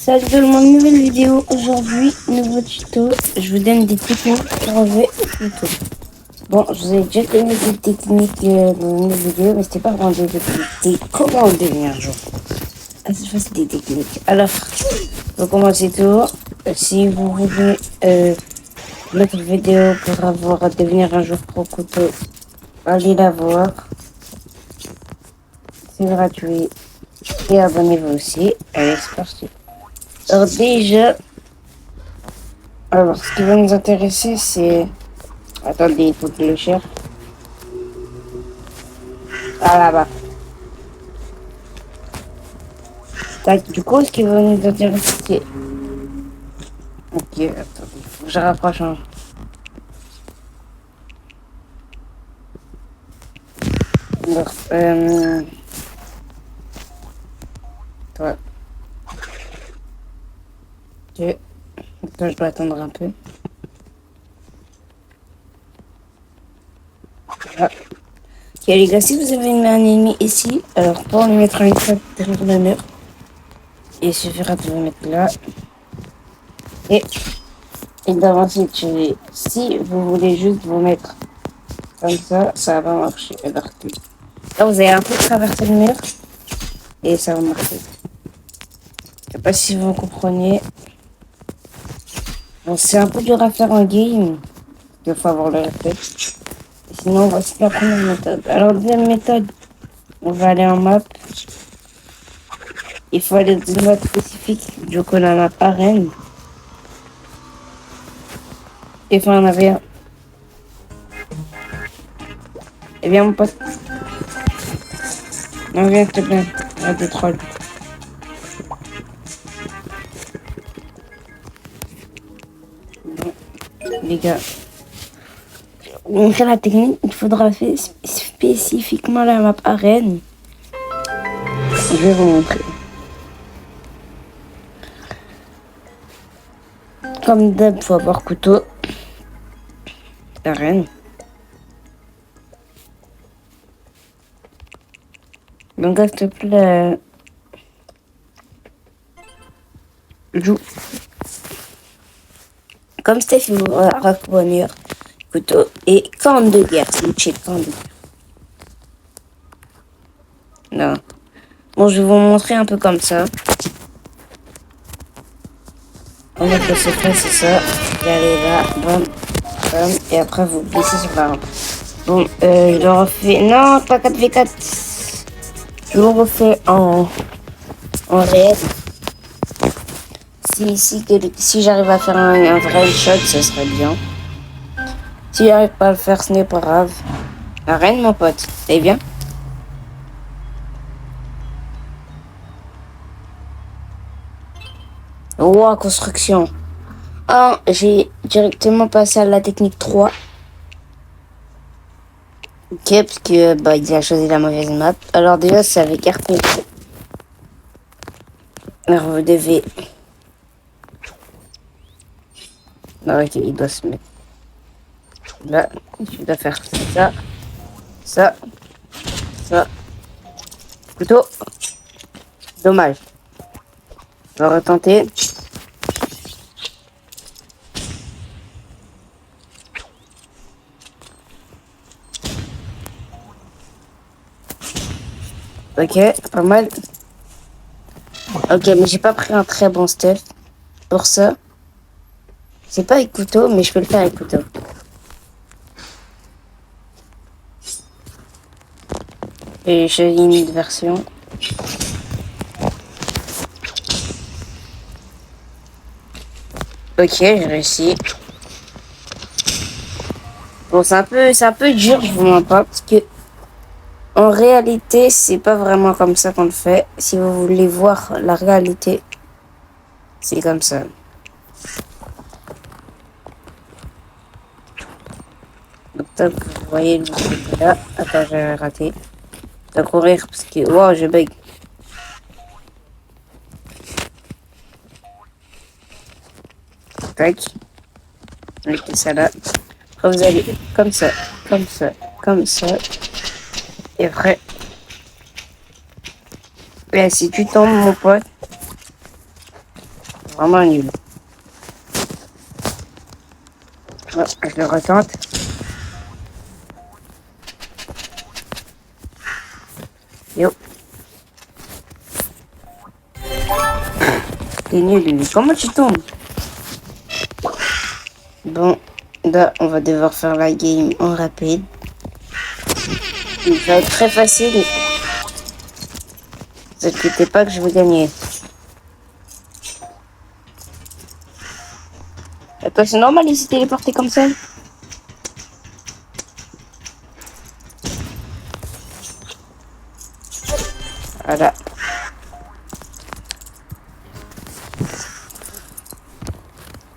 Salut tout le monde, nouvelle vidéo aujourd'hui, nouveau tuto. Je vous donne des techniques pour enlever le tuto. Bon, je vous ai déjà donné des techniques dans une vidéo, mais c'était pas vraiment des techniques. C'était comment le devenir un jour. Ah, cette fois, c'est des techniques. Alors, pour commencer tout, si vous voulez notre vidéo pour avoir à devenir un jour pro couteau, allez la voir. C'est gratuit. Et abonnez-vous aussi. Allez, c'est parti. Alors déjà, ce qui va nous intéresser, c'est... Attendez, il faut que je le cherche. Ah, là-bas. Tac, du coup, ce qui va nous intéresser, c'est... Ok, attendez, faut que je rapproche un... Alors, toi. Ok. Attends, je dois attendre un peu. Ah. Ok, les gars, si vous avez un ennemi ici, alors pour lui mettre un étoile derrière le mur, il suffira de le mettre là. Et d'avancer de tuer. Si vous voulez juste vous mettre comme ça va marcher. Alors que là, vous avez un peu traversé le mur et ça va marcher. Je sais pas si vous comprenez. Bon, c'est un peu dur à faire en game. Il faut avoir le réflexe. Sinon, voici la première méthode. Alors, deuxième méthode, on va aller en map. Il faut aller dans une map spécifique. Du coup, la map arène. Et faut en avait un. Eh bien, mon pote. Non, viens, s'il te plaît. Arrête de troll. Bon, les gars. On fait la technique, il faudra faire spécifiquement la map arène. Je vais vous montrer. Comme d'hab, il faut avoir couteau arène. Donc, s'il te plaît, joue. Comme Steph, il va revenir couteau et corne de guerre. C'est une cheat corne de guerre. Non. Bon, je vais vous montrer un peu comme ça. On met le secret, c'est ça. Vous allez là, bam, bam, et après vous glissez sur la rampe. Bon, je le refais. Non, pas 4v4. Je le refais en réel. Si j'arrive à faire un vrai shot, ce serait bien. Si j'arrive pas à le faire, ce n'est pas grave. Arène, mon pote, c'est bien. Wow, construction. Ah, j'ai directement passé à la technique 3. Ok, parce que il a choisi la mauvaise map. Alors déjà, c'est avec RPG. Alors vous devez... Non, ok, il doit se mettre là. Il doit faire ça, ça, ça. Couteau. Dommage. On va retenter. Ok, pas mal. Ok, mais j'ai pas pris un très bon stuff pour ça. C'est pas avec couteau, mais je peux le faire avec couteau. Et j'ai une autre version. Ok, j'ai réussi. Bon, c'est un peu dur, je vous mens pas, parce que en réalité, c'est pas vraiment comme ça qu'on le fait. Si vous voulez voir la réalité, c'est comme ça. Donc, top, vous voyez le truc là. Attends, j'ai raté. Je dois courir parce que... Wow, je bug. Tac. Mettez ça là. Après, vous allez comme ça, comme ça, comme ça. Et après... Et si tu tombes, mon pote, Vraiment nul. Oh, je le retente. Yo. T'es nul, lui. Comment tu tombes? Bon, là, on va devoir faire la game en rapide. Il va être très facile. Ne vous inquiétez pas que je vais gagner. Et toi, c'est normal, il s'est téléporté comme ça? Voilà.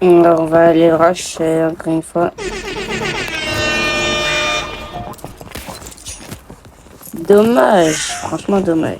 Alors, on va aller rush encore une fois. Dommage, franchement dommage.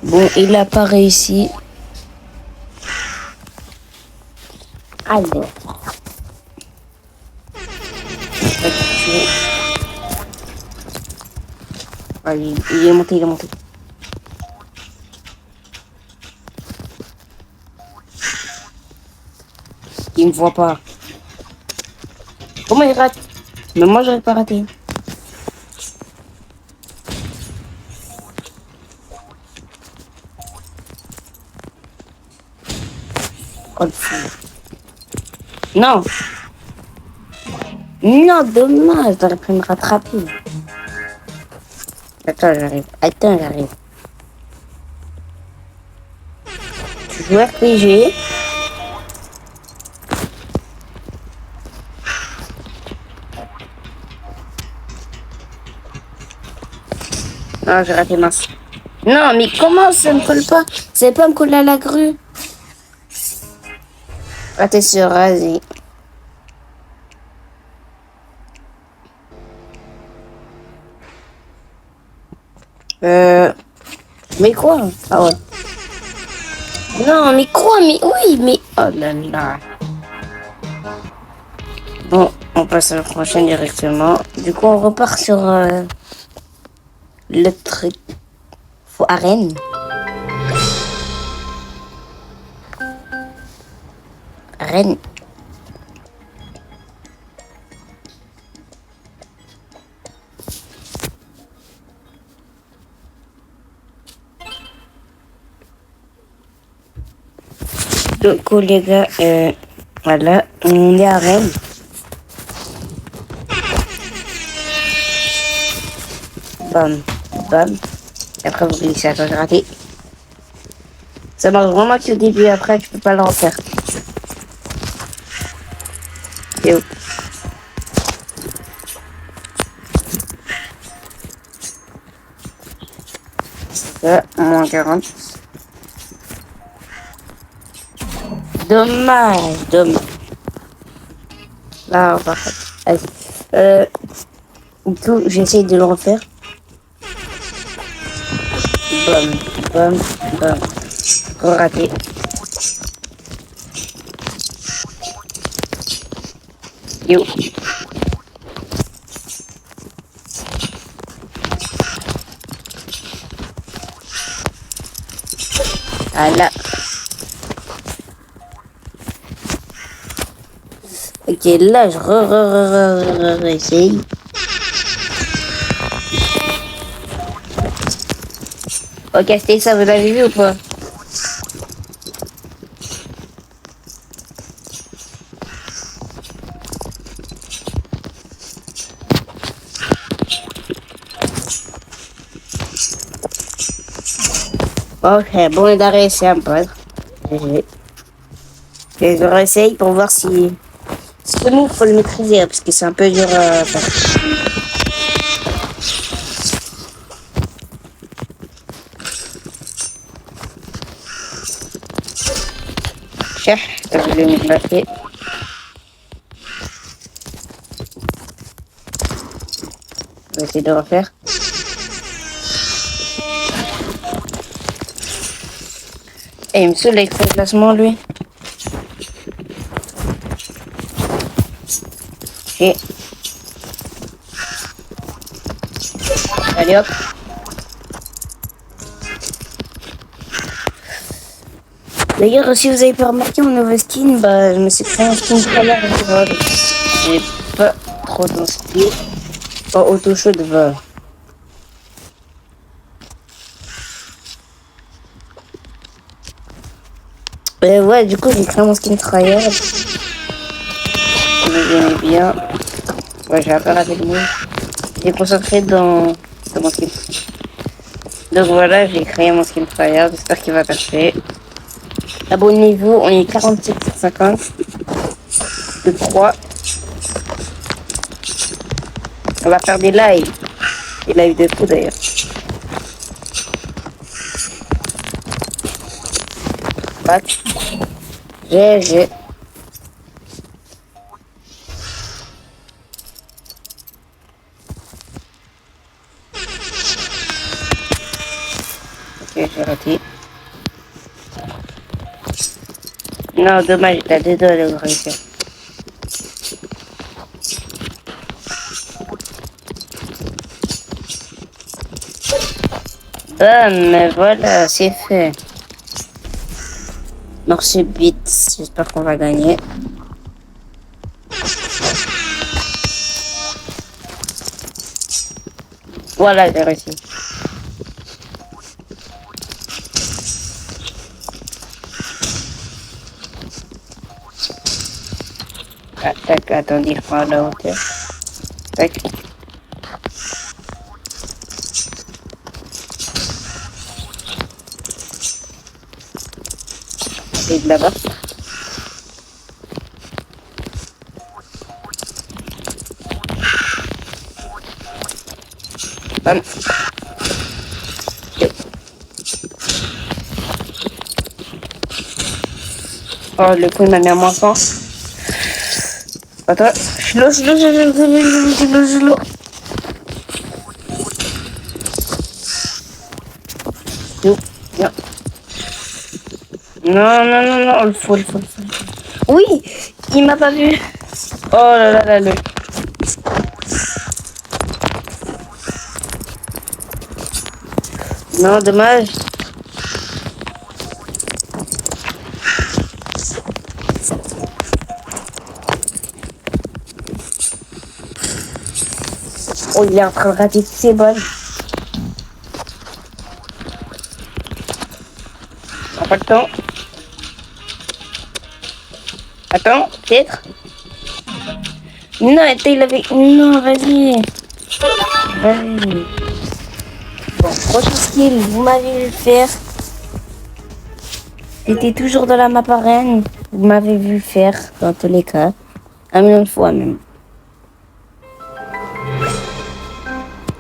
Bon, il n'a pas réussi. Alors. Allez, il est monté, il est monté. Il me voit pas. Comment il rate? Mais moi, j'aurais pas raté. Oh, le fou. Non. Non, dommage, j'aurais pu me rattraper. Attends, j'arrive. Attends, j'arrive. Tu joues RPG. Non, j'ai raté mince. Non, mais comment ça me colle pas? Ça va pas me coller à la grue. Ah, t'es sûr, vas-y. Mais quoi? Ah ouais. Non, mais quoi? Mais oui, mais... Oh là là. Bon, on passe à la prochaine directement. Du coup, on repart sur le truc. Faut arène. Arène. Du coup, les gars, voilà, on est à Rennes. Bam, bam. Et après, vous glissez. Attends, j'ai raté. Ça marche vraiment que au début, après, tu peux pas le refaire. Et où? Ça, moins 40. Dommage, dommage. Là, on va faire. Vas-y. Du coup, j'essaye de le refaire. Bam, bam, bam. Raté. Yo. Voilà. Ok, là, je réessaye. Ok, c'était ça, vous l'avez vu ou pas? Ok, bon, il a réussi à me perdre. Et je réessaye pour voir si... Ce move, faut le maîtriser, hein, parce que c'est un peu dur à faire. Cher, je vais me placer. On va essayer de refaire. Et il me saoule avec son classement, lui. Ok. Allez hop. D'ailleurs, si vous avez pas remarqué mon nouveau skin, bah, je me suis créé un skin color de vol. J'ai pas trop d'inspi. Oh, auto-show de vol. Et ouais, du coup, j'ai créé mon skin tryhard. Vous aimez bien. Ouais, j'ai un peu raté le mot. J'ai concentré dans mon skin. Donc voilà, j'ai créé mon skin tryhard. J'espère qu'il va passer. Abonnez-vous, on est 47 sur 50. De 3. On va faire des lives. Des lives de tout d'ailleurs. Pat. GG. Ok, j'ai raté. Non, dommage, t'as deux doigts de réussir. Mais voilà, c'est fait. Merci Beats, j'espère qu'on va gagner. Voilà, j'ai réussi. Ah, tac, attendez, je prends la hauteur. Tac. Et de là-bas. Bam. Oh, le coup, il m'a mis à moins 100. Attends, je l'eau. Bien. Non, non, non, non, il faut. Oui, il m'a pas vu. Oh là là, le. Non, dommage. Oh, il est en train de rater toutes ses balles. On n'a pas le temps. Attends, peut-être. Non, il avait. Non, vas-y. Vas-y. Bon, prochain skill, vous m'avez vu le faire. J'étais toujours dans la map arène. Vous m'avez vu le faire, dans tous les cas. 1 million de fois même.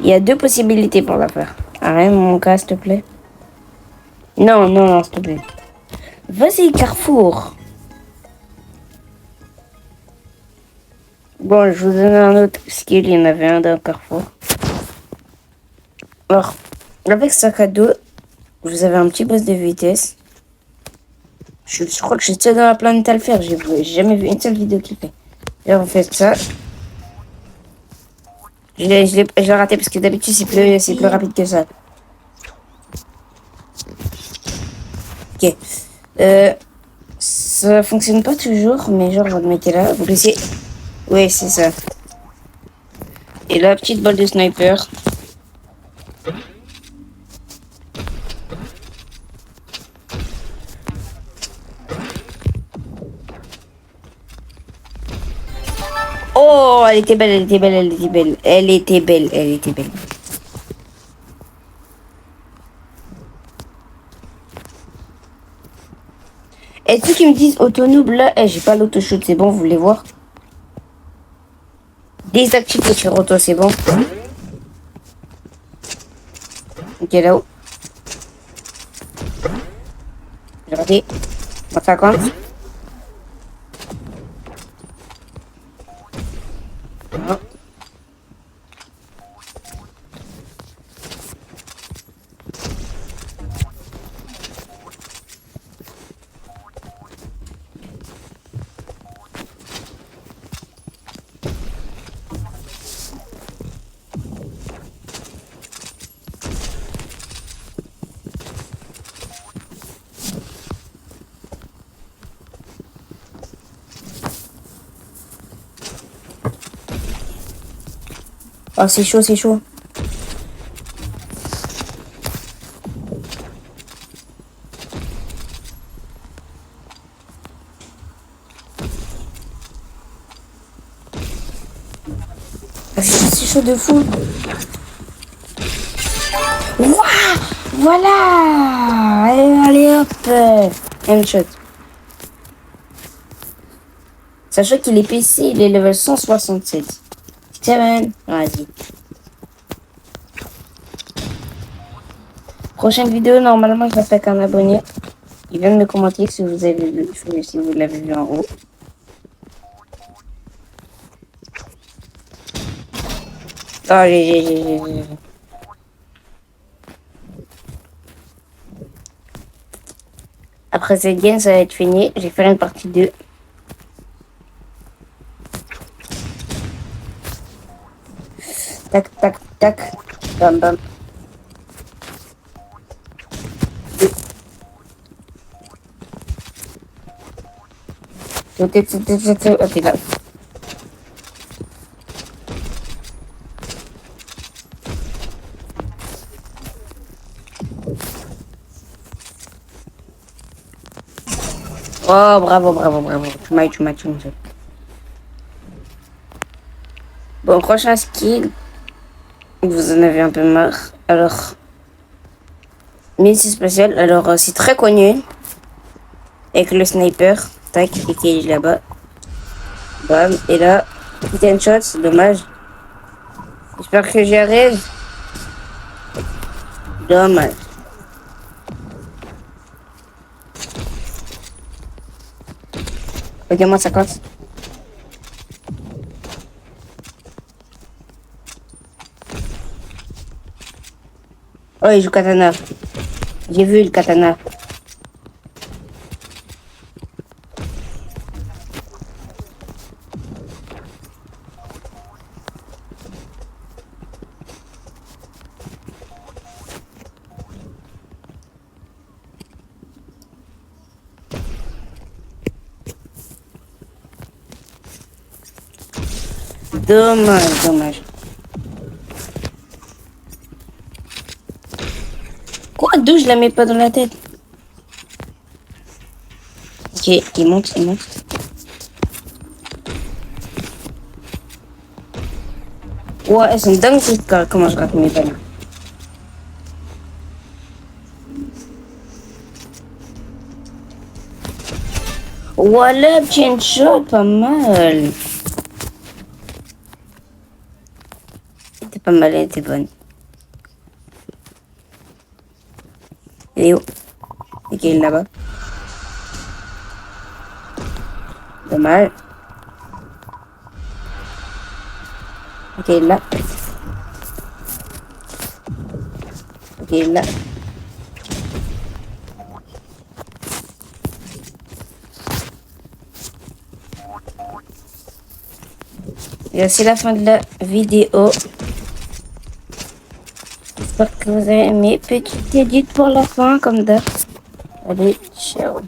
Il y a 2 possibilités pour la faire. Arrête mon cas, s'il te plaît. Non, non, non, s'il te plaît. Vas-y, Carrefour. Bon, je vous donne un autre skill. Il y en avait un dans Carrefour. Alors, avec sac à dos, vous avez un petit boost de vitesse. Je crois que je suis seul dans la planète à le faire. J'ai jamais vu une seule vidéo qui fait. Là, vous faites ça. Je l'ai raté parce que d'habitude, c'est plus rapide que ça. Ok. Ça fonctionne pas toujours, mais genre, vous le mettez là. Vous laissez. Oui, c'est ça. Et la petite balle de sniper. Oh, elle était belle, elle était belle, elle était belle. Elle était belle, elle était belle. Et ceux qui me disent auto-noob, là, j'ai pas l'auto-shoot, c'est bon, vous voulez voir? Désactivez sur auto, c'est bon. Ok, là-haut. J'ai raté. 50. Voilà. Oh, c'est chaud, c'est chaud. Ah, c'est chaud de fou. Ouah, voilà. Allez, hop. Headshot. Sachant qu'il est PC, il est level 167. Tiens, man. Vas-y. Prochaine vidéo, normalement, je la fais avec un abonné. Il vient de me commenter si vous avez vu, si vous l'avez vu en haut. Oh, j'ai. Après cette game, ça va être fini. Je vais faire une partie 2. Tac, tac, tac. Bam, bam. Ok, là. Oh, bravo, bravo, bravo. Tu m'as. Bon, prochain skill. Vous en avez un peu marre. Alors, mais c'est spécial. Alors, c'est très connu. Avec le sniper. Tac, et qui est là-bas. Bam, et là, petit headshot, c'est dommage. J'espère que j'y arrive. Dommage. Regarde-moi 50. Oh, il joue katana. J'ai vu le katana. Dommage, dommage. Quoi, d'où je la mets pas dans la tête? Ok, il monte. Ouais, elles sont dingues, comment je rate mes balles. Voilà, petit headshot, pas mal. C'était pas mal, elle était bonne. Elle est où? Ok, il est là-bas. Dommage. Ok, il est là. Ok, il est là. Et c'est la fin de la vidéo. J'espère que vous avez aimé. Petite édite pour la fin, comme d'hab. Allez, ciao.